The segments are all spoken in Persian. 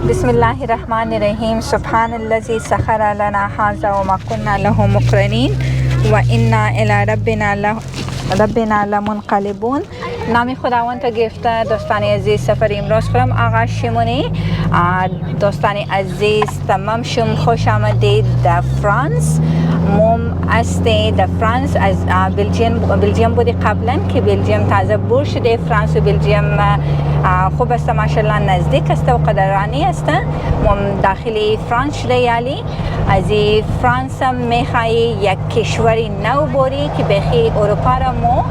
بسم الله الرحمن الرحیم. سبحان الذي سخر لنا هذا وما كنا له مقرنین و انا الی ربنا لمنقلبون. نام خداوند تا گرفته. دوستان عزیز، سفر امروز خورم آقا شمونی. دوستان عزیز تمام شم خوش آمدید در فرانس. موم است در فرانس از بلژیم بودی قبلا که بلژیم تازه بور شده. فرانس و بلژیم خوب است ماشاءالله، نزدیک است و قدرانی است. موم داخلی فرانس شده. یالی از فرانس میخوای یک کشوری نو بوری که بخی اروپا را مو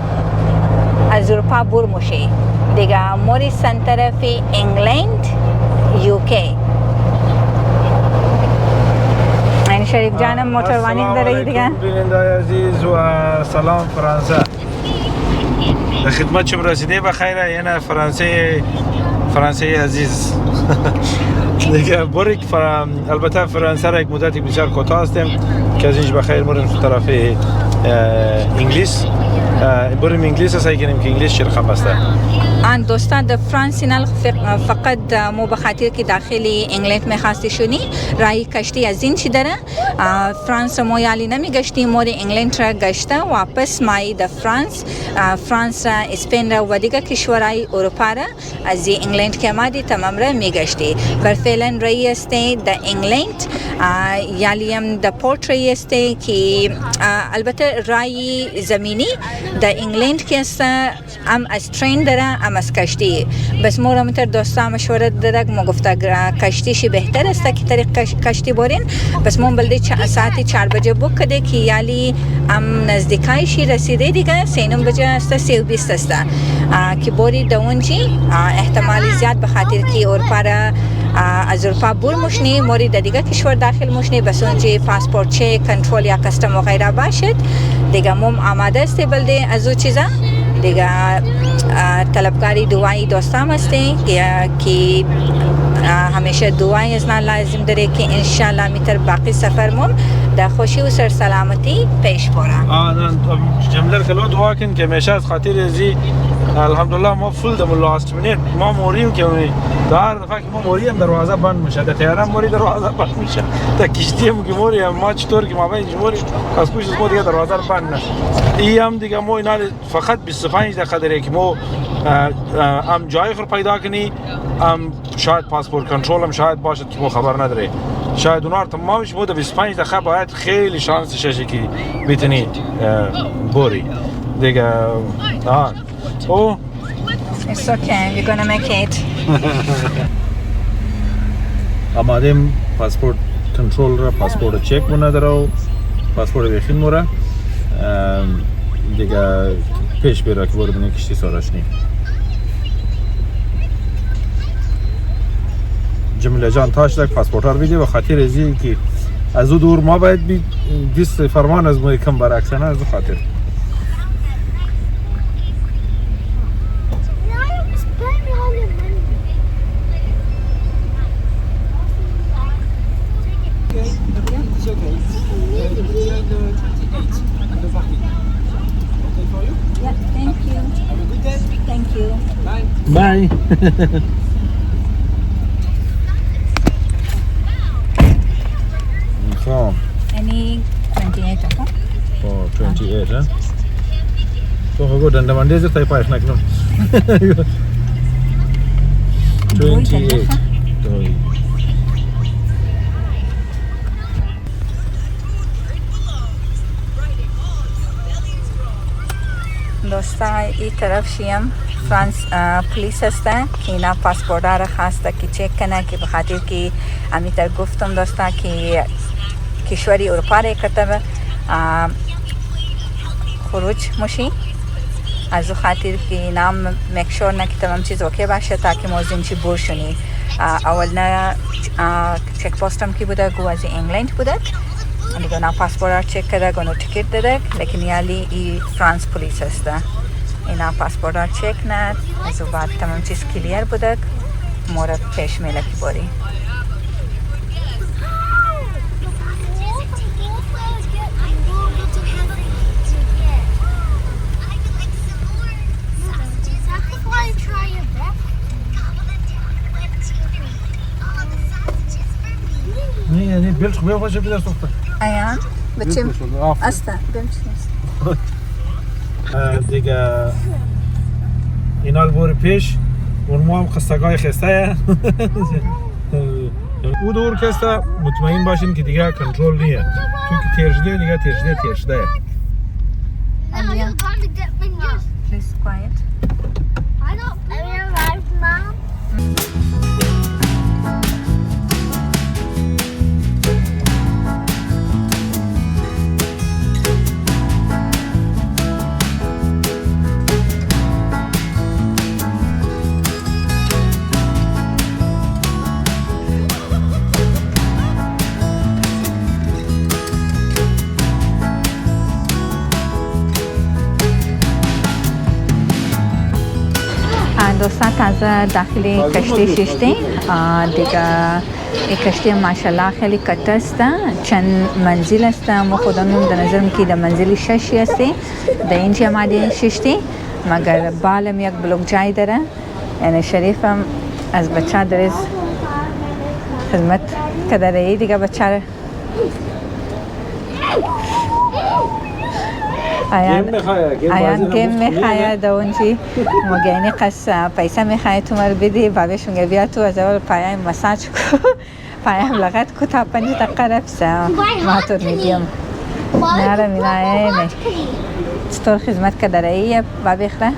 از اروپا بور موشی دیگه. موری سنتر فی انگلند یوکی. این شریف جانم موتروانی داره دیگه. بیننده عزیز و سلام فرانسه. در خدمت شما رسیده بخیره. یعنی فرانسه عزیز دیگه بوری البته فرانسه را یک مدتی بسیار کوتاه هستیم که از اینج بخیر مورد طرف انگلیس بریم انگلیس است کنیم که انگلیس شرخم است. آن دوستان در فرانس نال فقط مو بخاطر که داخلی انگلند میخواستی شونی راهی کشتی از این چی داره. فرانس مو یالی نمی گشتی، موری انگلند را گشته واپس مای در فرانس را اسپین را و دیگه کشورهای اروپا را از انگلند که مادی تمام را می گشتی. بر فعلا رایی استی در انگلند یالی هم در پورت رایی استی که البته رای زمینی در انگلند که است ام از ترین داره ام از کشتی. بس مورا متر دوستا مشورت داده مو گفته کشتیشی بهتر است که طریق کشتی بورین. بس مون بلده ساعتی 4 بجه بوک کده که یالی ام نزدیکایشی رسیده دیگه. 3 بجه است 3:20 است که بوری دونجی احتمالی زیاد بخاطر که اروپا را از اروپا بور مشنی موری در دیگه کشور داخل مشنی. بس اونجی پاسپورت چک کنترل یا کستم و غیره باشد دیگه. موم آماده است بلده از او چیزا دیگه. طلبکاری دعایی دوستام هستی که همیشه دعای از من لازم داره که انشالله میتر باقی سفر موم در خوشی و سر سلامتی پیش برم. جمله کلو دعا کن که همیشه از خاطر ازی الحمدلله ما فول دم لاست منیت ما موریم که در دفعه که ما موریم دروازه بند میشه. در تهران موری دروازه بند میشه. در کشتی هم که موریم ما چطور که ما بین موری از پشت ما دیگه دروازه بند نشه. ای هم دیگه ما اینا فقط 25 دقیقه داره که ما ام جای خور پیدا کنی. ام شاید پاسپورت کنترل هم شاید باشد که ما خبر نداره. شاید اونها تمامش بود 25 دقیقه باید خیلی شانس ششه که بتونی بوری دیگه. Oh, it's okay. We're gonna make it. آمادیم پاسپورت کنترل را پاسپورت چک مونه داره. پاسپورت بخین موره دیگه پیش بیره که باره بینه کشتی سارش نیم. جمله جان تاش لک پاسپورت ها رو بیده و خاطر ازی که از او دور ما باید بید دیست فرمان از موی کم برعکسانه از او خاطر. Bye. From Any 28 apa? Oh, 28 huh? So go dan daman dia saya pakai nak nom. 28. دوستا این طرف شیم فرانس پلیس هسته که اینا پاسپورت را خواسته که چک کنه که بخاطر که امیتر گفتم دوستا که کشوری اروپا را کتب خروج مشی از او خاطر که اینا مکشور نه که تمام چیز اوکی باشه تا که موزیم چی بور شونی. اول نه چک پاستم کی بوده گو از انگلند بوده دیگه نا پاسپورت را چک کرده گونو تیکت داده لیکن یالی ای فرانس پلیس هسته. اینا پاسپورت را چک نه از او بعد تمام چیز کلیر بوده مورد پیش میله کی باری. نه یعنی بلش خوبه باشه بیدار سخته ایان بچیم استا بمچیم دیگه اینا البور پیش اون ما هم خستگاه خسته او دور کسته مطمئن باشین که دیگه کنترل نیه تو که تیر شده دیگه تیر شده Alia, please quiet. I don't arrived, Mom. دوستان تازه داخل کشتی شدیم دیگه این کشتی ماشاءالله خیلی کت است چند منزل است ما خودمون در نظر میگیریم منزل 6 است در اینجا آمدیم ششتی مگر بالم یک بلوک جای داره یعنی شریفم از بچه درست خدمت کداره دیگه بچه آیان گیم میخواه دونجی مگینی قص پیسه میخواه تو مر بدی بابشون بیا تو از اول پایم مساج کو پایم لغت کو تا 5 دقیقه رفسه ما تو میدیم نره مینای نه چطور خدمت کداره ای بابی خره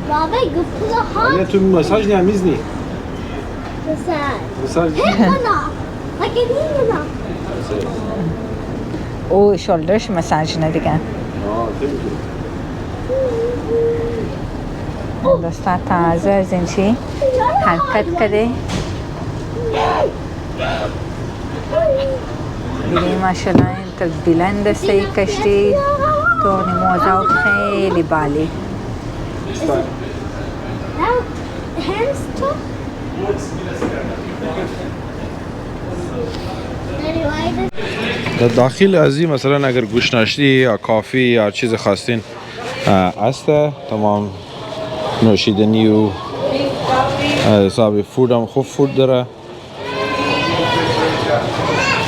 Baba, go to the hot تو مساج نیامیز نی مساج like an email. او شولدرش مساج نه دیگه دوستان تازه از این چی حرکت کرده دیدیم ماشاءالله این بلند است این کشتی تو موضوع خیلی بالی در داخل از این مثلا اگر گوشنشتی یا کافی یا چیز خواستین است تمام نوشیدنی و حساب فود هم خوب فود داره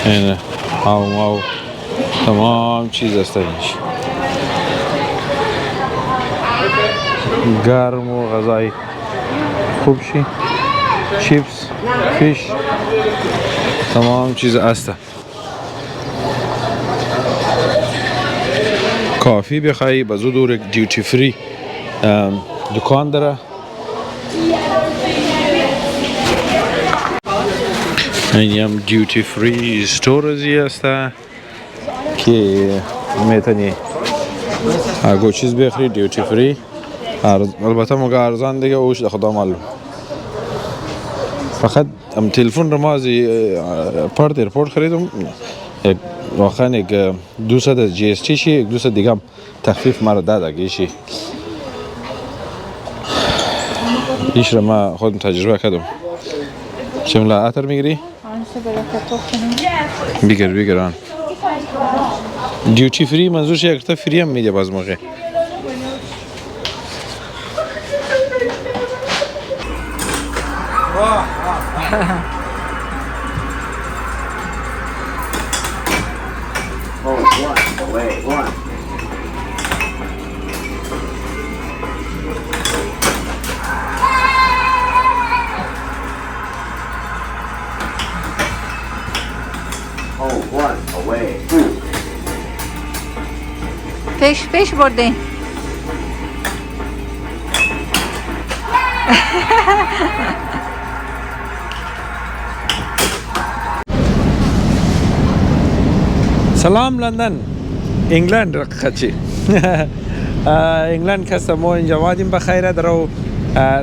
این هاو تمام چیز است اینش گرم و غذای خوب شی چیپس فیش تمام چیز است کافی بخوایی بازو دور دیوتی فری دکان داره این هم دیوتی فری ستور ازی است که میتونی اگه چیز بخری دیوتی فری البته مگه ارزان دیگه اوش ده خدا معلوم فقط ام تلفن رو ما از پارت ایرپورت خریدم واقعا یک 200 از جی اس تی شی یک 200 دیگه هم تخفیف مرا داد اگه شی ایش رو ما خودم تجربه کردم چه ملا عطر میگیری؟ بگیر آن دیوتی فری منظورش یک تا فری هم میده باز موقع پیش برده سلام لندن انگلند رقچی انگلند کسا ما اینجا وادیم بخیره درو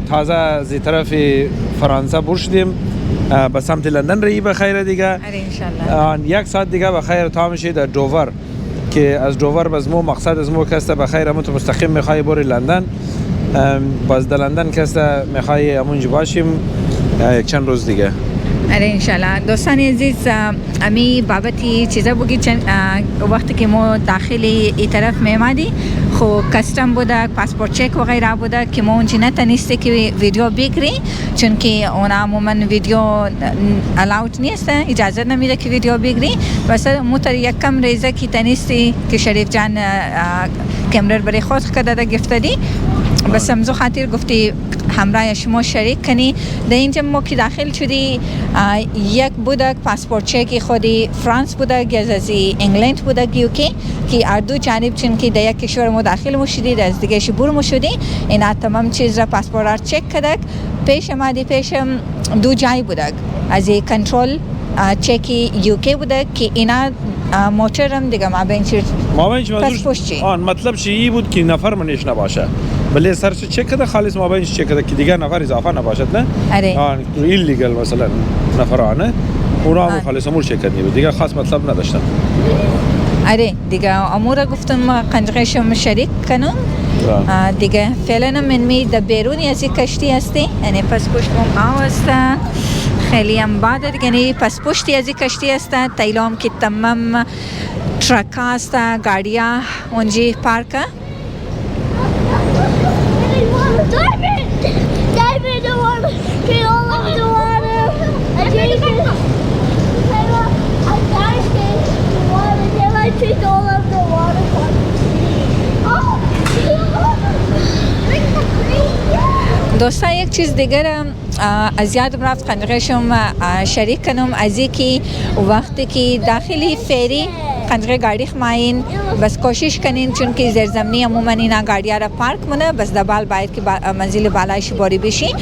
تازه از طرف فرانسه برشدیم به سمت لندن رایی بخیره دیگه انشالله 1 ساعت دیگه بخیر تا میشه در دوور که از دوور باز مو مقصد از مو کسته بخیر همون تو مستقیم میخوای بری لندن باز در لندن کسته میخوای همونجا باشیم یک چند روز دیگه آره انشالله. دوستان عزیز، امی بابتی چیزا بگی چند وقتی که ما داخل این طرف میمادی خو کستم بوده، پاسپورت چک و غیره بوده که ما اونجا نتونسته که ویدیو بگیری، چون که اونا عموما ویدیو الاوت نیست، اجازه نمیده که ویدیو بگیری. بس موتر یک کم ریزه که تنیستی که شریف جان کمرر برای خود کرده گفته دی، بس همزو خاطر گفتی همراه شما شریک کنی. در اینجا ما که داخل شدی یک بودک پاسپورت چکی خودی فرانس بودک یا از انگلند بودک یوکی که اردو جانب، چون که در یک کشور ما داخل مو شدی از دیگه شبور مو شدی، اینا تمام چیز را پاسپورت را چک کردک. پیش ما پیشم دو جای بودک از کنترل چکی یوکی بودک که اینا موترم دیگه ما بینچ آن مطلب چی بود که نفر منش نباشه، ولی سرش چک کرده خالص ما بینش چک کرده که دیگه نفر اضافه نباشد. نه آره آن ایلیگل مثلا نفرانه اونا هم خالص امور چک کردنی دیگه خاص مطلب نداشتن. آره دیگه امور گفتم قنجقشم شریک کنم دیگه. فعلا من می در بیرونی از این کشتی هستی، یعنی پس پشتم آوسته خیلی هم باده دیگه، یعنی پس پشتی از این کشتی هسته تایلام که تمام ترک هسته، گاڑیا اونجی پارکه. Dive in the water. Get all over the water. I take it. I dived in the water. Then I took all of the water. Oh! Drink the cream. دوستا یک چیز دیگر از یادم رفت قنجقشم شریک کنم از اینکه وقتی که داخلی فیری قنجقه گاڑی خماین بس کوشش کنین، چون که زیرزمینی عموما اینا گاڑی‌ها را پارک مونه، بس دبال باید که منزل بالایش باری بشی.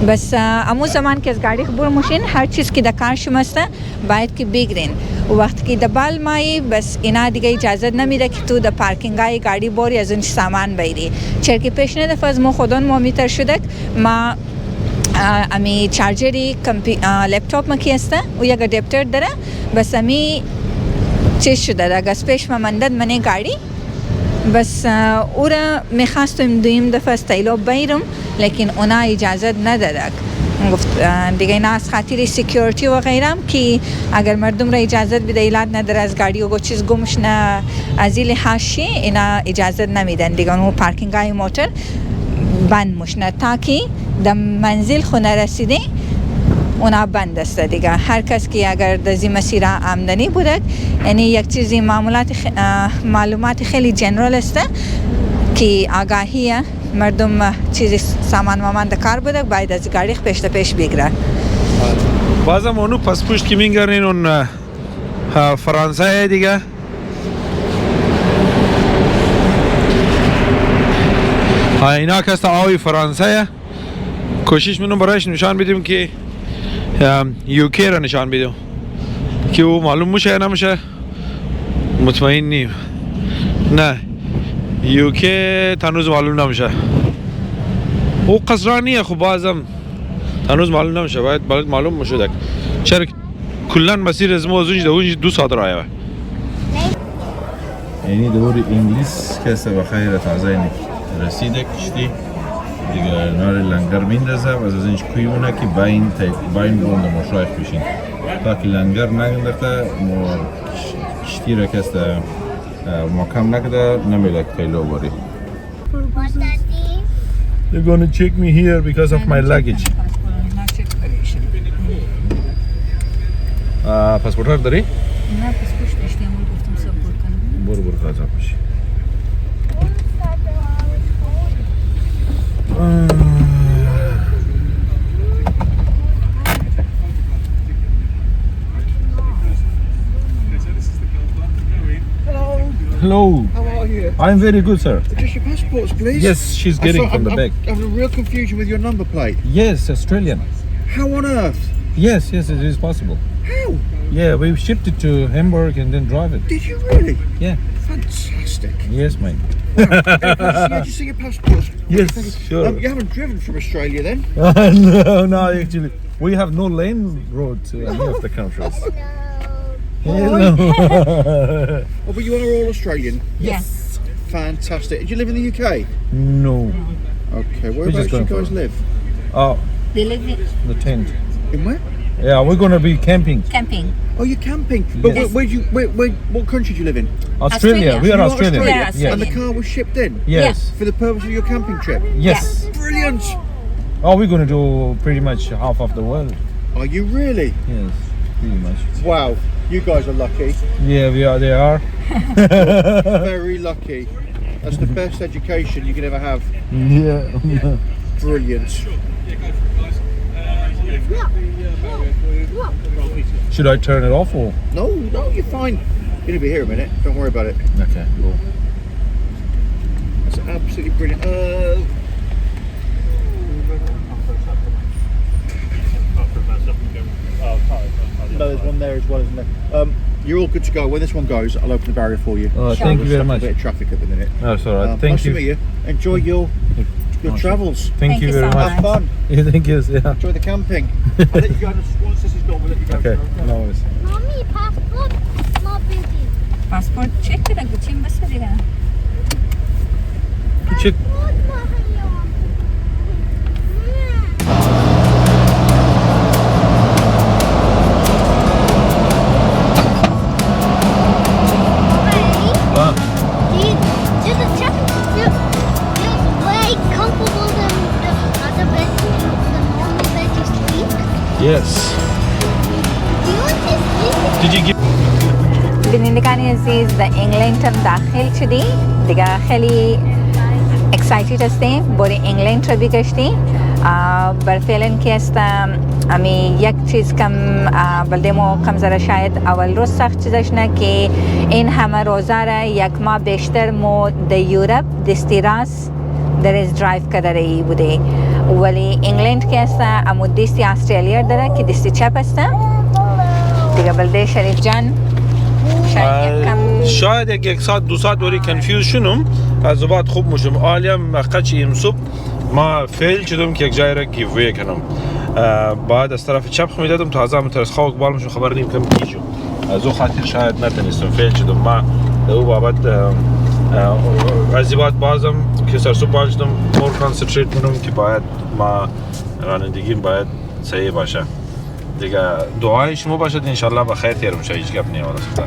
بس امو زمان که از گاڑی خبر مشین هر چیز که دکار شمسته باید که بگیرین. و وقتی که دبال مایی بس اینا دیگه اجازه نمیده که تو در پارکینگ های گاڑی باری از اون سامان بیری. چرا که پیش ندفعه از ما خودان مومیتر شدک ما امی چارجری لپتاپ ما کی هسته و یک ادپتر داره، بس امی چیز شده در گس پیش مندد منی گاڑی، بس او را میخواستم دویم دفعه استایلو بیرم لیکن اونا اجازه ندادک. گفت دیگه اینا از خاطر سیکیورتی و غیرم که اگر مردم را اجازه بده ایلاد نداره از گاڑی و چیز گمش نه از این لحاظی اینا اجازه نمیدن دیگه. اون پارکینگ های موتر بند مشنه تا که در منزل خونه رسیده اونا بند است دیگه. هر کس که اگر در این مسیر آمدنی بوده، یعنی یک چیزی معلومات خیلی جنرال است که آگاهی مردم چیزی سامان دکار بوده باید از گاڑی پیش بگیره. بازم اونو پس پشت که میگرنین اون فرانسه دیگه اینا کستا آوی فرانسه کوشش منو برایش نشان بدیم که یوکی را نشان بدیم که او معلوم میشه یا نمیشه مطمئن نیم. نه یوکی تنوز معلوم نمیشه، او قصرانیه خب بازم تنوز معلوم نمیشه، باید معلوم میشه چرا کلن مسیر از ما از اونج 2 ساعت راه ہے. یعنی دور انگلیس کسته بخیر تازه اینک رسیده کشتی دیگه نار لنگر میندازه و از اینش کویونه که باین بونده مشایخ بشین تا که لنگر نگندخته کشتی را کسته محکم نکده نمیده که تیلو باری. You're gonna check me here because of my luggage. پاسپورت داری؟ نه پاسپورت داشتیم گفتم سپورت کنم. برو قضا باشی. Hello. How are you? I'm very good, sir. Just your passports, please. Yes, she's getting from the back. I'm having a real confusion with your number plate. Yes, Australian. How on earth? Yes, it is possible. How? Yeah, we shipped it to Hamburg and then drive it. Did you really? Yeah. Fantastic. Yes, mate. Did you see your passports? Yes, sure. You haven't driven from Australia then? No, actually, we have no lane road to any of the countries. Hello. Oh, but you are all Australian? Yes. Fantastic. Do you live in the UK? No. Okay, whereabouts do you guys live? Oh, They live in the tent. In where? Yeah, we're gonna be camping. Camping. Oh, you're camping. But Yes. what country do you live in? Australia. We are You're Australian. Australia. Yes. And the car was shipped in Yes. for the purpose of your camping trip. Yes. Brilliant. Oh, we're gonna do pretty much half of the world. Are you really? Yes, pretty much. Wow, you guys are lucky. Yeah, we are. They are. Very lucky. That's the best education you can ever have. Yeah. Brilliant. Should I turn it off or? No, you're fine. You're gonna be here a minute. Don't worry about it. Okay. Cool. That's absolutely brilliant. No, there's one there as well, isn't there? You're all good to go. When this one goes, I'll open the barrier for you. Thank you very There's much. a bit of traffic at the minute. That's all right. Thank nice you. to meet you. Enjoy your travels. Thank you very so much. Have fun. Yeah, thank you. Yeah. Enjoy the camping. I'll let you go. Once this is done, we'll let you go. Okay. No worries. Mommy, passport, not busy. Passport check kira guchin bas dira. Check. Passport, mahal. Just a check. You're way comfortable than the other bed, the normal bed you sleep. Yes. Do you want to sleep? Did you give? بالنسبة عزيز the England داخل شدي دیگه خیلی excited هستیم برای انگلند رو بگشتیم بر فعلا که هستم امی یک چیز کم بلده ما کم ذره شاید اول روز سخت چیزش نه که این همه روزه را یک ماه بیشتر ما در یورپ دستی راست درست درایو کرده رایی بوده ولی انگلند که هستم امو دستی استرالیا داره که دستی چپ هستم دیگه بلده شریف جان شاید یک ساعت دو ساعت دوری کنفیوز شدم از بعد خوب میشم عالیم قچی امصبح ما فیل شدم که یک جای را گیوی کنم بعد از طرف چپ میدادم تازه مترس خاک بال میشم خبر نیم کم کیجو از او خاطر شاید نتونستم فیل شدم ما او بابت از بعد بازم که سرسو بال شدم مور کانسنتریت کنم که باید ما رانندگیم باید صحیح باشه دیگه دعای شما باشد انشالله بخیر تیر میشه هیچ گپ نیست